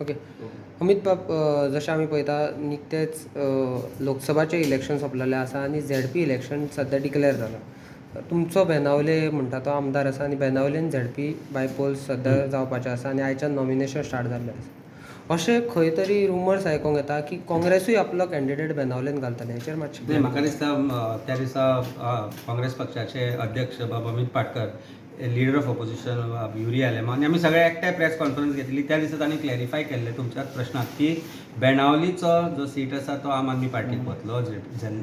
Okay. Amit बाब, जशें आमी पळयता निकतेच लोकसभाचे इलेक्शन सोंपलेलें आसा आनी झेडपी इलेक्शन सद्या डिक्लेअर जालां. तुमचो बेनावले म्हणटा तो आमदार आसा आनी बेनावलेन झेडपी बाय पोल्स सद्या जावपाचें आसा आनी आयच्यान नॉमिनेशन स्टार्ट जाल्लें आसा. अशें खंय तरी रुमर्स आयकूंक येता की काँग्रेसूय आपलो कॅन्डिडेट बेनावलेन घालतले. हेचेर मातशें नाही, म्हाका दिसता त्या दिसा काँग्रेस पक्षाचे अध्यक्ष बाब Amit Patkar, leader of opposition Yuri Alemao, आनी आमी सगळे एकठांय प्रेस कॉन्फरन्स घेतली. त्या दिसा तांणी क्लॅरिफाय केल्लें तुमच्याच प्रश्नाक की बेनावलीचो जो सीट आसा तो आम आदमी पार्टीक वतलो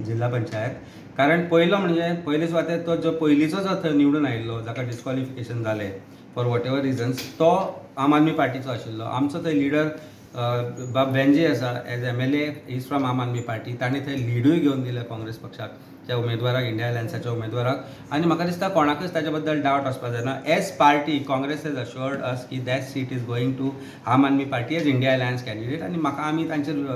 जिल्हा पंचायत. कारण पयले सुवातेर तो जो पयलींचो जो थंय निवडून आयिल्लो जाका डिस्क्वॉलिफिकेशन जालें फॉर वॉट एवर रिजन्स, तो आम आदमी पार्टीचो आशिल्लो. आमचो थंय लिडर बाब बेंजी आसा, एज MLA इज फ्रॉम आम आदमी पार्टी. ताणें थंय लिडूय घेवन दिलें काँग्रेस पक्षाक, त्या उमेदवाराक, इंडिया अलायन्साच्या उमेदवाराक. आनी म्हाका दिसता कोणाकूच ताचे बद्दल डावट वचपाक जायना. As party Congress has assured us की that seat is going to Aam Aadmi party as India alliance candidate. आनी म्हाका आमी तांचेर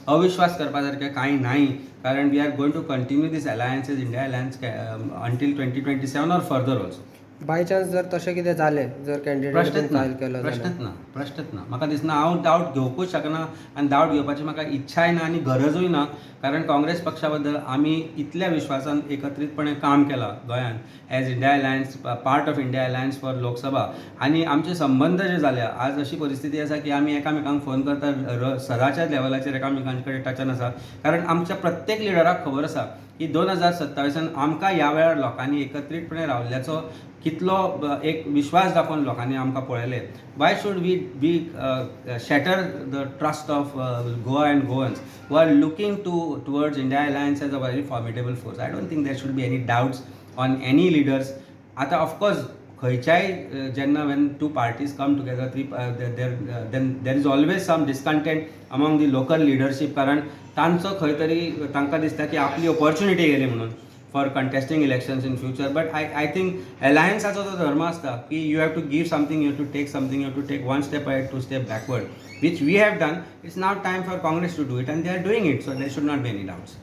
अविश्वास करपा सारकें कांय नाही, कारण we are going to continue this alliance as India alliance until 2027 or further also. By chance जर तशें कितें जालें, जर कॅन्डिडेट फायल केलो प्रश्नच ना. म्हाका दिसना हांव डावट घेवपूच शकना आनी डावट घेवपाची म्हाका इच्छाय ना आनी गरजूय ना. कारण काँग्रेस पक्षा बद्दल आमी इतल्या विश्वासान एकत्रीतपणे काम केलां गोंयांत as India alliance, part of India alliance for Lok Sabha. आनी आमचे संबंध जे जाले, आज अशी परिस्थिती आसा की आमी एकामेकांक फोन करता, सदाच्या लेवलाचेर एकामेकांचे कडेन टचान आसा. कारण आमच्या प्रत्येक लिडराक खबर आसा की 2027 आमकां ह्या वेळार लोकांनी एकत्रीतपणे रावल्ल्याचो कितलो एक विश्वास दाखोवन लोकांनी आमकां पळयले. Why should we shatter the trust of Goa and Goans who are looking towards India alliance as a very formidable force. I don't think there should be any doubts on any leaders. आतां ऑफकोर्स खंयच्याय जेन्ना when two parties come together there is always some discontent among the local leadership. कारण तांचो खंय तरी तांकां दिसता की आपली ऑपॉर्च्युनिटी गेली म्हणून for contesting elections in future. But I think अलायन्साचो जो धर्म आसता की you have to give something, you have to take something, you have to take one step ahead, two step backward, which we have done. It's now time for Congress to do it, and they are doing it, so there should not be any doubts.